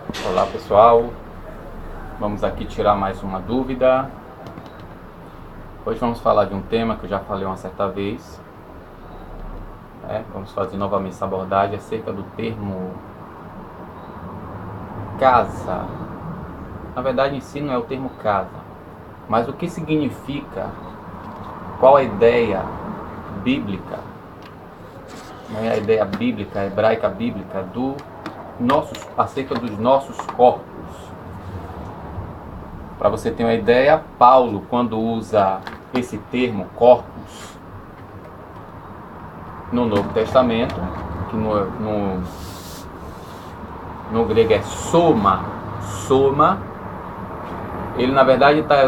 Olá pessoal, vamos aqui tirar mais uma dúvida. Hoje vamos falar de um tema que eu já falei uma certa vez, Vamos fazer novamente essa abordagem acerca do termo casa. Na verdade em si não é o termo casa, mas o que significa, qual a ideia bíblica, a ideia bíblica, hebraica bíblica, acerca dos nossos corpos. Para você ter uma ideia, Paulo, quando usa esse termo corpos no Novo Testamento, que no grego é soma, ele na verdade está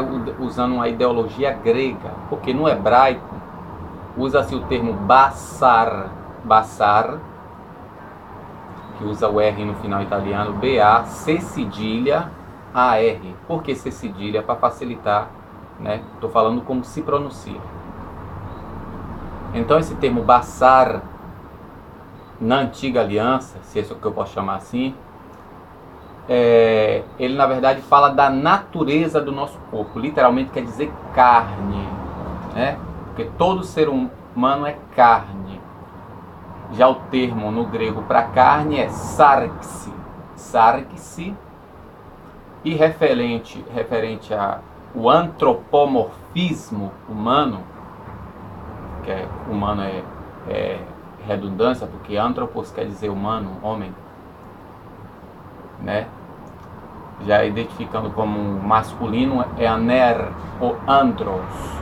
usando uma ideologia grega, porque no hebraico usa-se o termo basar, que usa o R no final italiano, BA, C cedilha, AR. Por que C cedilha? Para facilitar, Estou falando como se pronuncia. Então esse termo basar, na antiga aliança, se é isso que eu posso chamar assim, ele na verdade fala da natureza do nosso corpo. Literalmente quer dizer carne, porque todo ser humano é carne. Já o termo no grego para carne é sarxe, e referente ao antropomorfismo humano, que humano é redundância, porque antropos quer dizer humano, homem, já identificando como masculino é aner ou andros.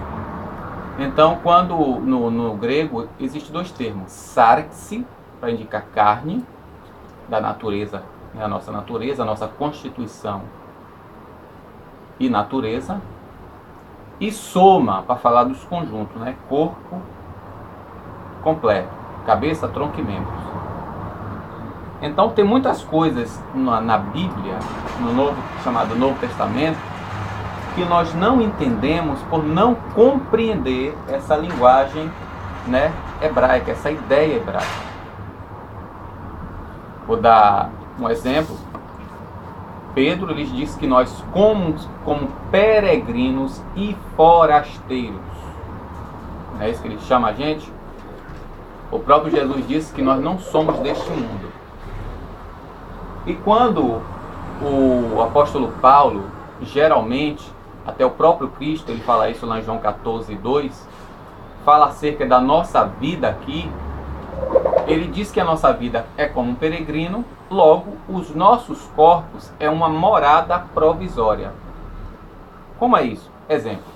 Então, quando no grego existem dois termos, sarxe, para indicar carne, da natureza, a nossa natureza, a nossa constituição e natureza, e soma, para falar dos conjuntos, corpo completo, cabeça, tronco e membros. Então tem muitas coisas na Bíblia, chamado Novo Testamento, que nós não entendemos por não compreender essa linguagem, hebraica, essa ideia hebraica. Vou dar um exemplo. Pedro lhes disse que nós, como peregrinos e forasteiros, não é isso que ele chama a gente? O próprio Jesus disse que nós não somos deste mundo. E quando o apóstolo Paulo, geralmente, até o próprio Cristo, ele fala isso lá em João 14:2, fala acerca da nossa vida aqui, ele diz que a nossa vida é como um peregrino, logo, os nossos corpos é uma morada provisória. Como é isso? Exemplo,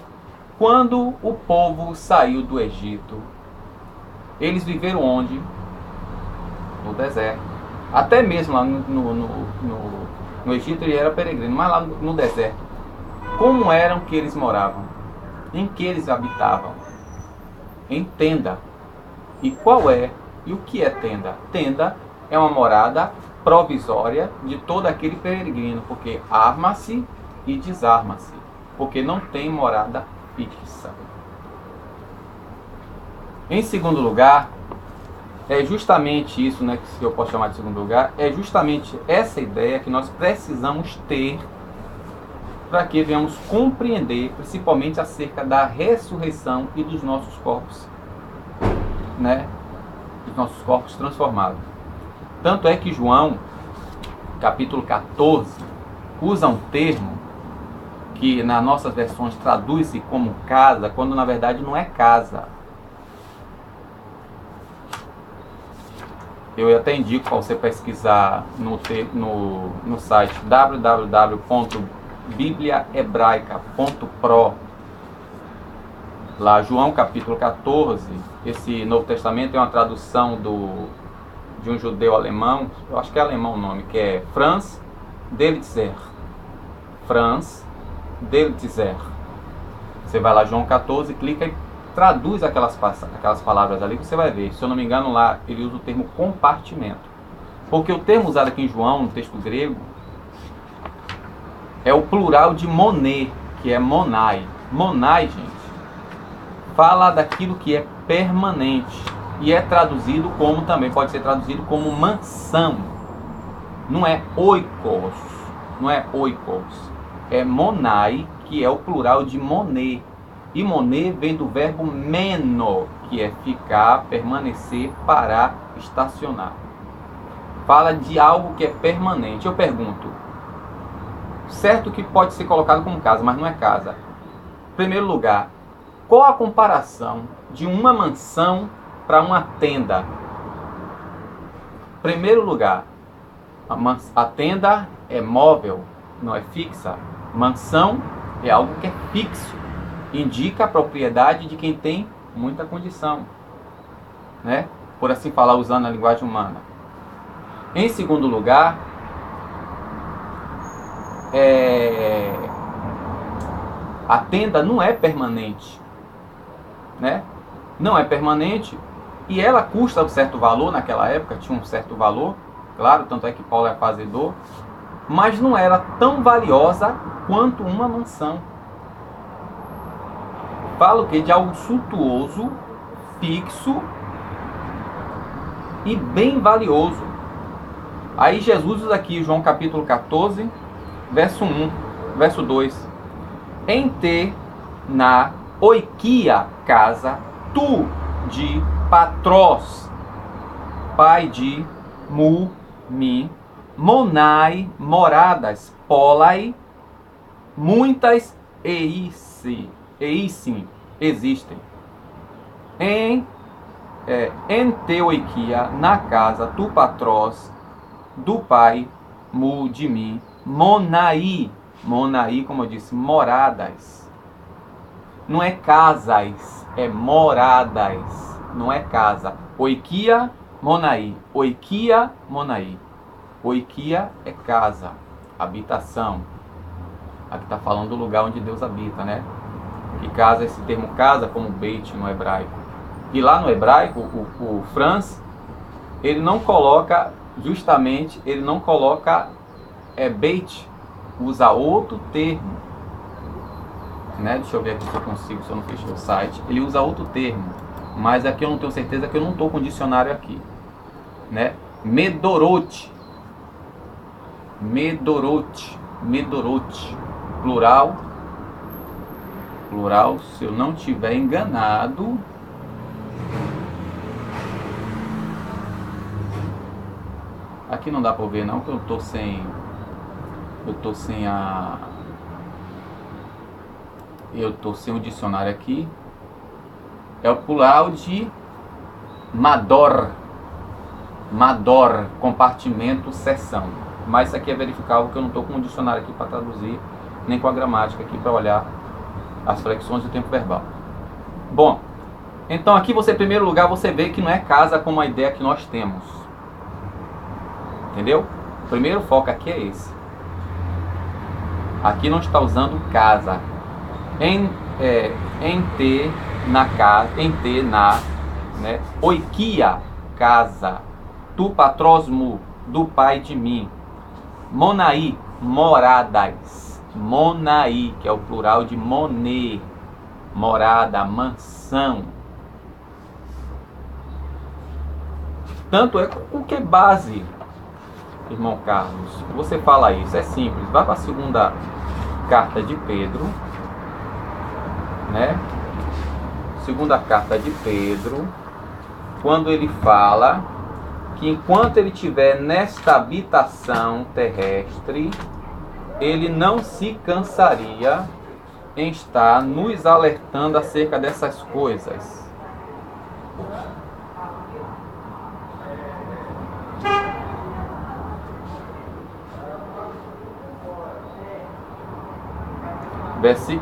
quando o povo saiu do Egito, eles viveram onde? No deserto. Até mesmo lá no Egito ele era peregrino, mas lá no deserto, como eram que eles moravam? Em que eles habitavam? Em tenda. E qual é? E o que é tenda? Tenda é uma morada provisória de todo aquele peregrino, porque arma-se e desarma-se, porque não tem morada fixa. Em segundo lugar, é justamente isso, que eu posso chamar de segundo lugar, é justamente essa ideia que nós precisamos ter para que venhamos compreender, principalmente acerca da ressurreição e dos nossos corpos, dos nossos corpos transformados. Tanto é que João, capítulo 14, usa um termo que nas nossas versões traduz-se como casa, quando na verdade não é casa. Eu até indico para você pesquisar no site www.bibliahebraica.pro. Lá, João capítulo 14, esse Novo Testamento é uma tradução de um judeu alemão, eu acho que é alemão o nome, que é Franz Delitzsch. Você vai lá, João 14, clica e traduz aquelas palavras ali, que você vai ver. Se eu não me engano, lá ele usa o termo compartimento. Porque o termo usado aqui em João, no texto grego, é o plural de moné, que é monai. Monai, gente, fala daquilo que é permanente. E é traduzido como, também pode ser traduzido como mansão. Não é oikos, não é oikos. É monai, que é o plural de moné. E moné vem do verbo meno, que é ficar, permanecer, parar, estacionar. Fala de algo que é permanente. Eu pergunto, certo que pode ser colocado como casa, mas não é casa. Em primeiro lugar, qual a comparação de uma mansão para uma tenda? Em primeiro lugar, a tenda é móvel, não é fixa. Mansão é algo que é fixo. Indica a propriedade de quem tem muita condição, né? Por assim falar, usando a linguagem humana. Em segundo lugar, a tenda não é permanente, né? Não é permanente e ela custa um certo valor. Naquela época tinha um certo valor, claro, tanto é que Paulo é fazedor, mas não era tão valiosa quanto uma mansão. Fala o que? De algo suntuoso, fixo e bem valioso. Aí Jesus usa aqui, João capítulo 14, verso 1, verso 2. Em te na oikia casa, tu de Patros, pai de mu, mi, monai, moradas, polai, muitas eisi existem. Em teoikia, na casa, tu Patros, do pai, mu, de mim, monai, monai, como eu disse, moradas. Não é casas, é moradas. Não é casa. Oikia, monai. Oikia, monai. Oikia é casa, habitação. Aqui está falando do lugar onde Deus habita, né? Que casa, esse termo casa, como beit no hebraico. E lá no hebraico, o Franz, ele não coloca, justamente, ele não coloca beit, usa outro termo. Né? Deixa eu ver aqui se eu consigo, se eu não fechei o site. Ele usa outro termo, mas aqui eu não tenho certeza, que eu não estou com o dicionário aqui. Né? Medorote. Medorote. Medorote. Plural, se eu não estiver enganado. Aqui não dá para ver não, porque eu tô sem o dicionário aqui. É o plural de mador. Mador, compartimento, seção. Mas isso aqui é verificável, que eu não estou com o dicionário aqui para traduzir, nem com a gramática aqui para olhar as flexões do tempo verbal. Bom, então aqui você, em primeiro lugar, você vê que não é casa como a ideia que nós temos. Entendeu? O primeiro foco aqui é esse. Aqui não está usando casa. Em te, na casa, em te, na, né? Oikia, casa. Tu patrosmu, do pai de mim. Monai, moradas. Monai, que é o plural de moné, morada, mansão. Tanto é o que é base, irmão Carlos. Você fala isso, é simples. Vá para a segunda carta de Pedro, né? Segunda carta de Pedro, quando ele fala que enquanto ele estiver nesta habitação terrestre, ele não se cansaria em estar nos alertando acerca dessas coisas.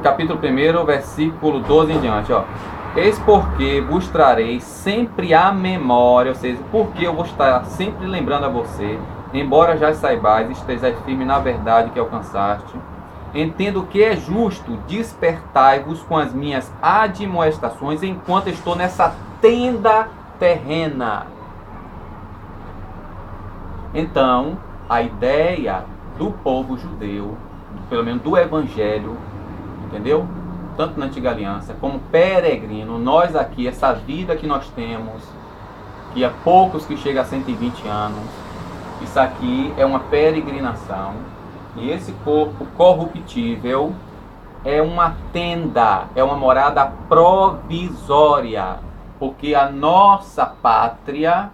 Capítulo 1, versículo 12 em diante, ó. Eis porque vos trarei sempre à memória, ou seja, porque eu vou estar sempre lembrando a você, embora já saibais, estejais firme na verdade que alcançaste. Entendo que é justo, despertai-vos com as minhas admoestações enquanto estou nessa tenda terrena. Então, a ideia do povo judeu, pelo menos do evangelho, entendeu? Tanto na Antiga Aliança como peregrino, nós aqui, essa vida que nós temos, que é poucos que chega a 120 anos, Isso aqui é uma peregrinação. E esse corpo corruptível é uma tenda, é uma morada provisória. Porque a nossa pátria,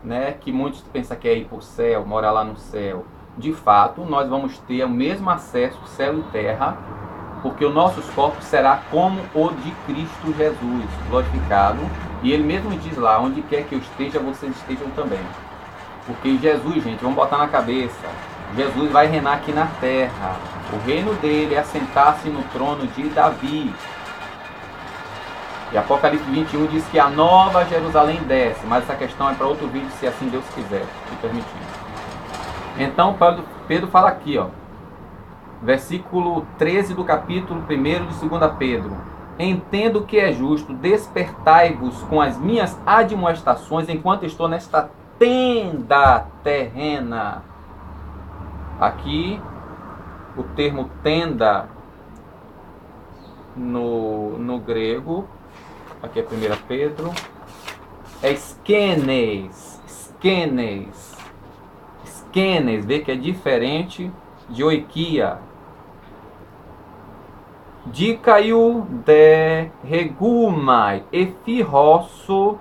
né, que muitos pensam que é ir para o céu, morar lá no céu, de fato, nós vamos ter o mesmo acesso, céu e terra, porque os nossos corpos será como o de Cristo Jesus, glorificado. E ele mesmo diz lá, onde quer que eu esteja, vocês estejam também. Porque Jesus, gente, vamos botar na cabeça, Jesus vai reinar aqui na terra. O reino dele é assentar-se no trono de Davi. E Apocalipse 21 diz que a nova Jerusalém desce, mas essa questão é para outro vídeo, se assim Deus quiser, se permitir. Então Pedro fala aqui, ó, versículo 13 do capítulo 1 de 2 Pedro. Entendo que é justo, despertai-vos com as minhas admoestações enquanto estou nesta tenda terrena. Aqui, o termo tenda no grego, aqui é 1 Pedro, é skenes. Skenes, vê que é diferente de oikia. Dicaiu de regumai efirosso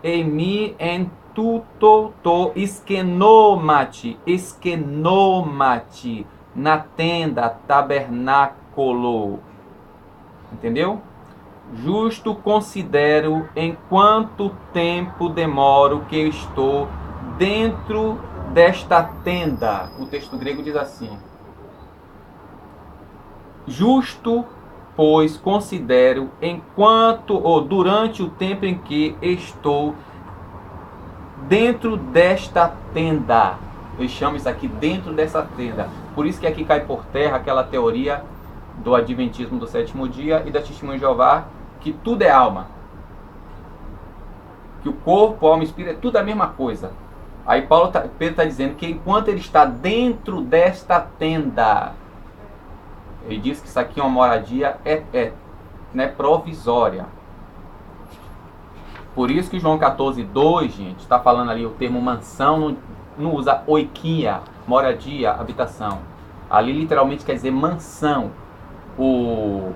emi entuto eskenomati na tenda tabernáculo. Entendeu? Justo considero em quanto tempo demoro que eu estou dentro desta tenda. O texto grego diz assim: justo, pois considero enquanto ou durante o tempo em que estou dentro desta tenda. Eu chamo isso aqui dentro dessa tenda. Por isso que aqui cai por terra aquela teoria do adventismo do sétimo dia e da testemunha de Jeová, que tudo é alma. Que o corpo, alma e espírito é tudo a mesma coisa. Aí Pedro está dizendo que enquanto ele está dentro desta tenda, ele diz que isso aqui é uma moradia né, provisória. Por isso que João 14:2, gente, está falando ali o termo mansão, não usa oikia, moradia, habitação. Ali literalmente quer dizer mansão. O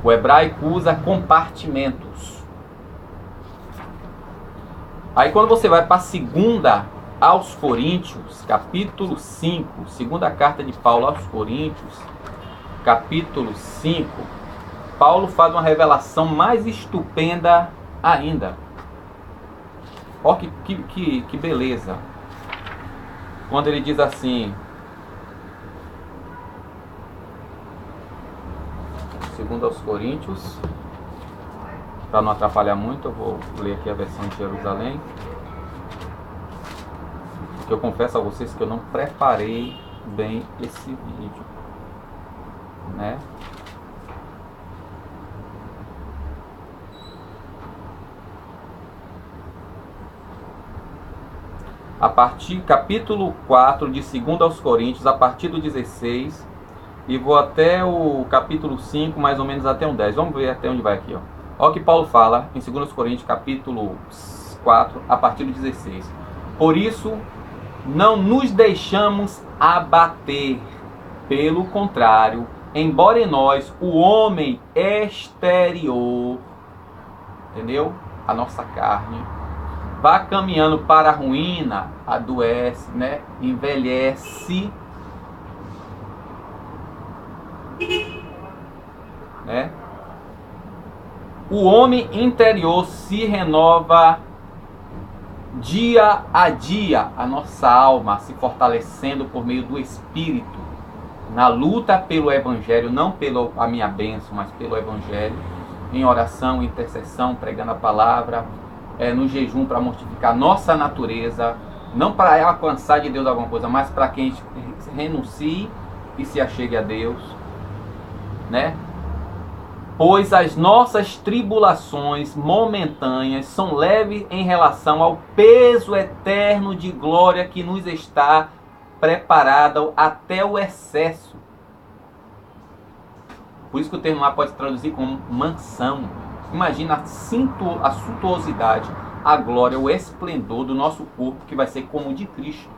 hebraico usa compartimentos. Aí quando você vai para a segunda aos Coríntios, capítulo 5, segunda carta de Paulo aos Coríntios, capítulo 5, Paulo faz uma revelação mais estupenda ainda. Olha que beleza. Quando ele diz assim, segundo aos Coríntios, para não atrapalhar muito, eu vou ler aqui a versão de Jerusalém. Porque eu confesso a vocês que eu não preparei bem esse vídeo, né? A partir capítulo 4 de 2 aos Coríntios, a partir do 16, e vou até o capítulo 5, mais ou menos até o 10. Vamos ver até onde vai aqui, ó. Olha o que Paulo fala em 2 Coríntios, capítulo 4, a partir do 16. Por isso, não nos deixamos abater, pelo contrário, embora em nós o homem exterior, entendeu? A nossa carne, vá caminhando para a ruína, adoece, né? Envelhece, né? O homem interior se renova dia a dia, a nossa alma se fortalecendo por meio do Espírito, na luta pelo Evangelho, não pela minha bênção, mas pelo Evangelho, em oração, intercessão, pregando a palavra, no jejum para mortificar nossa natureza, não para alcançar de Deus alguma coisa, mas para que a gente renuncie e se achegue a Deus, né? Pois as nossas tribulações momentâneas são leves em relação ao peso eterno de glória que nos está preparado até o excesso. Por isso que o termo lá pode se traduzir como mansão. Imagina a suntuosidade, a glória, o esplendor do nosso corpo, que vai ser como o de Cristo.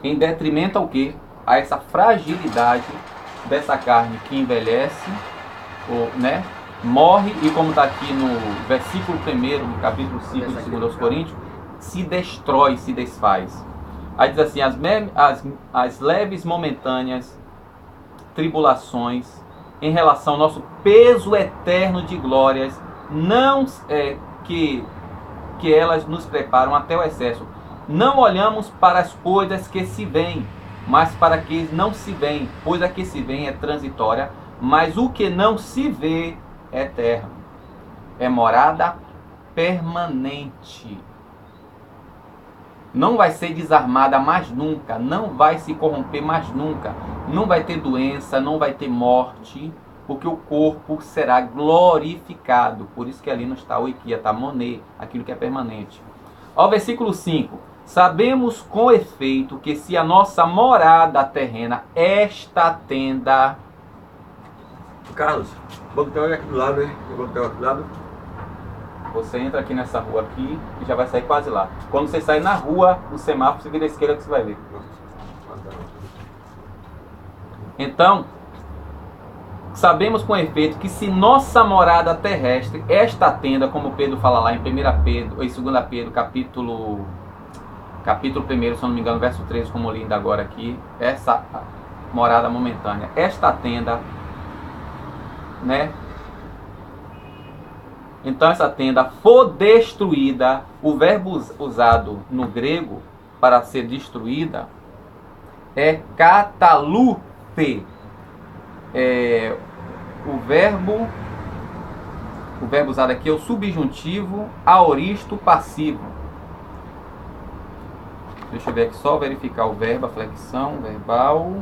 Em detrimento ao quê? A essa fragilidade dessa carne que envelhece, ou, né, morre, e como está aqui no versículo 1, no capítulo 5 de 2 Coríntios, se destrói, se desfaz. Aí diz assim, as leves momentâneas tribulações em relação ao nosso peso eterno de glórias, não que elas nos preparam até o excesso. Não olhamos para as coisas que se veem, mas para que não se veem, pois a que se vê é transitória, mas o que não se vê é eterno. É morada permanente. Não vai ser desarmada mais nunca, não vai se corromper mais nunca, não vai ter doença, não vai ter morte, porque o corpo será glorificado. Por isso que ali não está o ikia, está moné, aquilo que é permanente. Ó, versículo 5. Sabemos com efeito que se a nossa morada terrena, esta tenda... Carlos, vamos ter aqui do lado, né? Vamos ter aqui do lado. Você entra aqui nessa rua aqui e já vai sair quase lá. Quando você sair na rua, o semáforo, você vira à esquerda que você vai ver. Então, sabemos com efeito que se nossa morada terrestre, esta tenda, como Pedro fala lá em 1 Pedro, em 2 Pedro, capítulo 1, se não me engano, verso 13, como li ainda agora aqui, essa morada momentânea, esta tenda, né? Então essa tenda for destruída, o verbo usado no grego para ser destruída é kataluphe. O verbo usado aqui é o subjuntivo aoristo passivo. Deixa eu ver aqui, só verificar o verbo, a flexão verbal.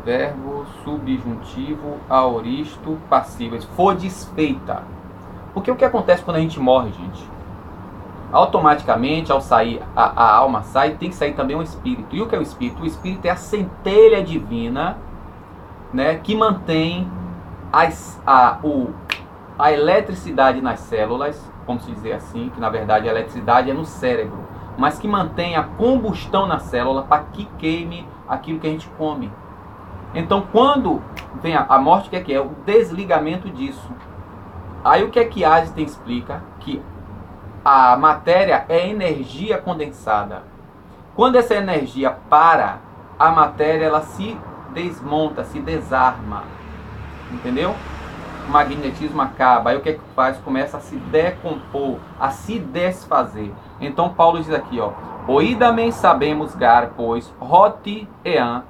Verbo subjuntivo aoristo passivo. For desfeita. Porque o que acontece quando a gente morre, gente? Automaticamente, ao sair, a alma sai, tem que sair também o espírito. E o que é o espírito? O espírito é a centelha divina, né, que mantém a eletricidade nas células, como se dizer assim, que na verdade a eletricidade é no cérebro, mas que mantém a combustão na célula para que queime aquilo que a gente come. Então, quando vem a morte, o que é? O desligamento disso. Aí o que é que Einstein explica? Que a matéria é energia condensada. Quando essa energia para, a matéria ela se desmonta, se desarma. Entendeu? O magnetismo acaba. Aí o que é que faz? Começa a se decompor, a se desfazer. Então Paulo diz aqui, ó: oidamente sabemos gar, pois, roti ean,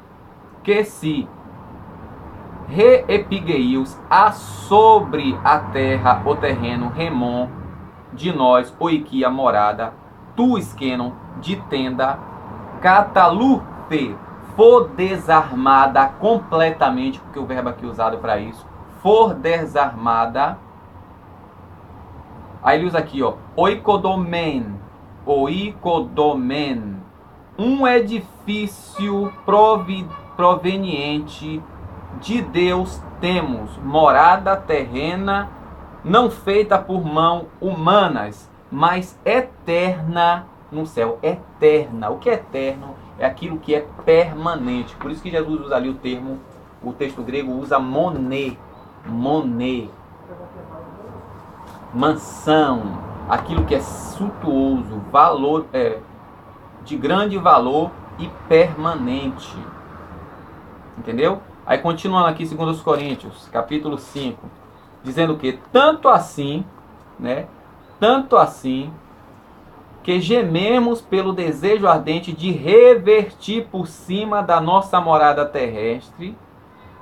que se reepigeios a sobre a terra, o terreno, remon, de nós, oikia, morada, tu esquenon, de tenda, catalute, for desarmada completamente, porque o verbo aqui usado para isso, for desarmada. Aí ele usa aqui, ó, oikodomen, um edifício proveniente de Deus temos, morada terrena, não feita por mão humanas, mas eterna no céu. Eterna. O que é eterno? É aquilo que é permanente. Por isso que Jesus usa ali o termo, o texto grego usa moné, mansão, aquilo que é suntuoso, valor, de grande valor e permanente. Entendeu? Aí continuando aqui, 2 Coríntios, capítulo 5, dizendo que tanto assim, né? Tanto assim, que gememos pelo desejo ardente de revertir por cima da nossa morada terrestre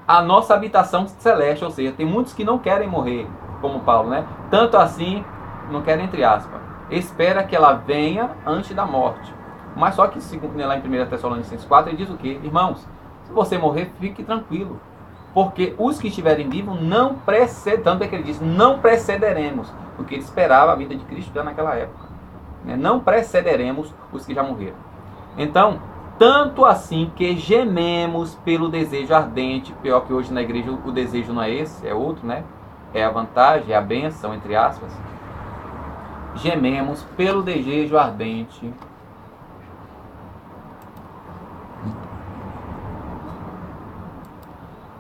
a nossa habitação celeste. Ou seja, tem muitos que não querem morrer, como Paulo, né? Tanto assim, não querem, entre aspas, espera que ela venha antes da morte. Mas só que, segundo lá em 1 Tessalonicenses 4, ele diz o quê? Irmãos, se você morrer, fique tranquilo, porque os que estiverem vivos não precederão, tanto é que ele diz, não precederemos, porque ele esperava a vida de Cristo já naquela época, né? Não precederemos os que já morreram. Então, tanto assim que gememos pelo desejo ardente, pior que hoje na igreja o desejo não é esse, é outro, né? é a vantagem, é a bênção, entre aspas, gememos pelo desejo ardente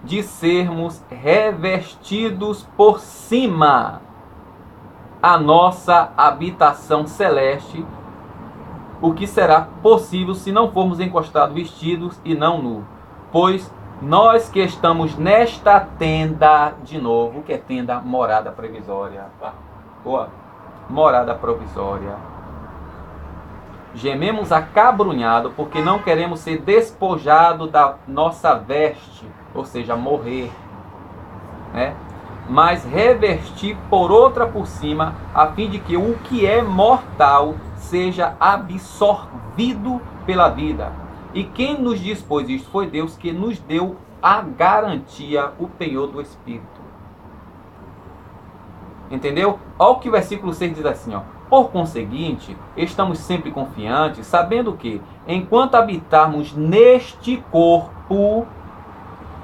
de sermos revestidos por cima a nossa habitação celeste, o que será possível se não formos encostados vestidos e não nu. Pois nós que estamos nesta tenda, de novo, que é tenda, morada provisória. Boa. Morada provisória. Gememos acabrunhado, porque não queremos ser despojados da nossa veste, ou seja, morrer, né? Mas revestir por outra por cima, a fim de que o que é mortal seja absorvido pela vida. E quem nos dispôs isto foi Deus, que nos deu a garantia, o penhor do Espírito. Entendeu? Olha o que o versículo 6 diz assim, ó. Por conseguinte, estamos sempre confiantes, sabendo que, enquanto habitarmos neste corpo,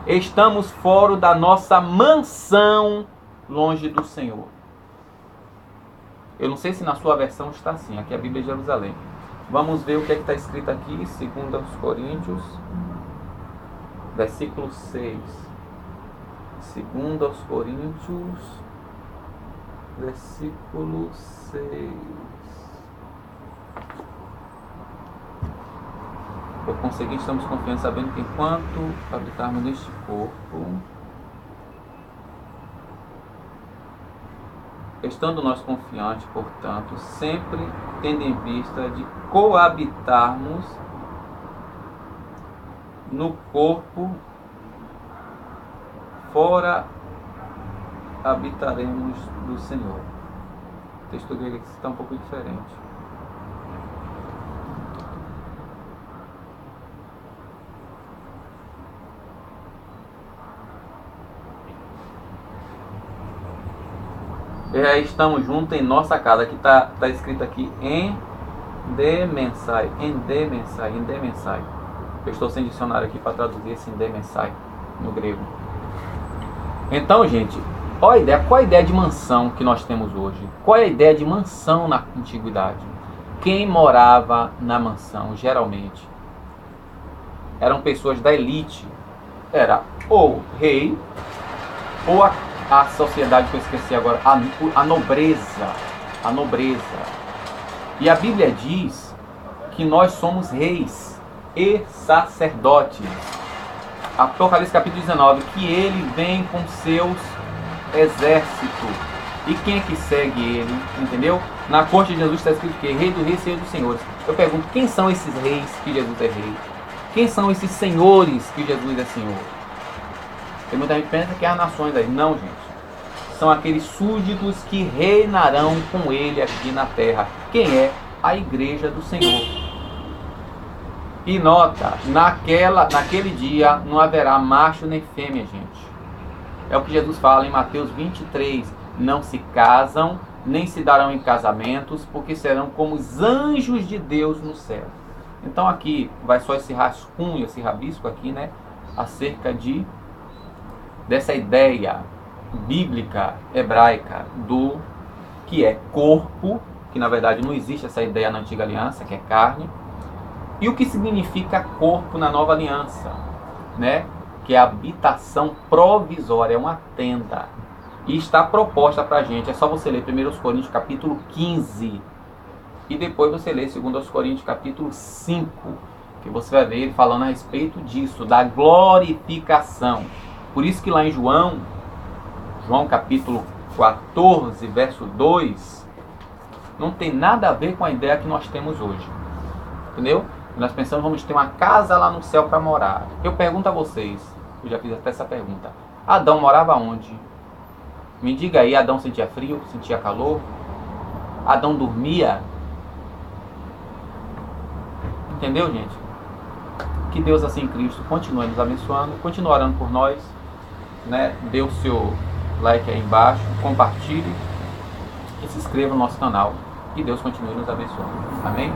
estamos fora da nossa mansão, longe do Senhor. Eu não sei se na sua versão está assim, aqui é a Bíblia de Jerusalém. Vamos ver o que é que está escrito aqui, 2 Coríntios, versículo 6. 2 Coríntios, versículo 6. Por conseguinte, estamos confiantes, sabendo que enquanto habitarmos neste corpo, estando nós confiantes, portanto, sempre tendo em vista de coabitarmos no corpo, fora habitaremos do Senhor. O texto grego aqui está um pouco diferente. E aí estamos juntos em nossa casa. Aqui está escrito aqui em demensai. Eu estou sem dicionário aqui para traduzir esse demensai no grego. Então, gente, qual a ideia de mansão que nós temos hoje? Qual é a ideia de mansão na antiguidade? Quem morava na mansão, geralmente, eram pessoas da elite. Era ou rei, ou a sociedade que eu esqueci agora, a nobreza. A nobreza. E a Bíblia diz que nós somos reis e sacerdotes. Apocalipse capítulo 19, que ele vem com seus exércitos. E quem é que segue ele? Entendeu? Na corte de Jesus está escrito que rei do rei e senhor dos senhores. Eu pergunto, quem são esses reis que Jesus é rei? Quem são esses senhores que Jesus é senhor? Tem muita gente que pensa que é as nações aí. Não, gente. São aqueles súditos que reinarão com ele aqui na terra. Quem é? A igreja do Senhor. E nota, naquele dia não haverá macho nem fêmea, gente. É o que Jesus fala em Mateus 23. Não se casam, nem se darão em casamentos, porque serão como os anjos de Deus no céu. Então aqui vai só esse rascunho, esse rabisco aqui, né? Acerca dessa ideia bíblica, hebraica, do que é corpo, que na verdade não existe essa ideia na antiga aliança, que é carne, e o que significa corpo na nova aliança, né? Que é habitação provisória, é uma tenda, e está proposta para a gente. É só você ler 1 Coríntios capítulo 15, e depois você lê 2 Coríntios capítulo 5, que você vai ver ele falando a respeito disso, da glorificação. Por isso que lá em João capítulo 14, verso 2, não tem nada a ver com a ideia que nós temos hoje. Entendeu? Nós pensamos, vamos ter uma casa lá no céu para morar. Eu pergunto a vocês, eu já fiz até essa pergunta. Adão morava onde? Me diga aí, Adão sentia frio, sentia calor? Adão dormia? Entendeu, gente? Que Deus assim em Cristo continue nos abençoando, continue orando por nós, né? Dê o seu like aí embaixo, compartilhe e se inscreva no nosso canal. E Deus continue nos abençoando. Amém?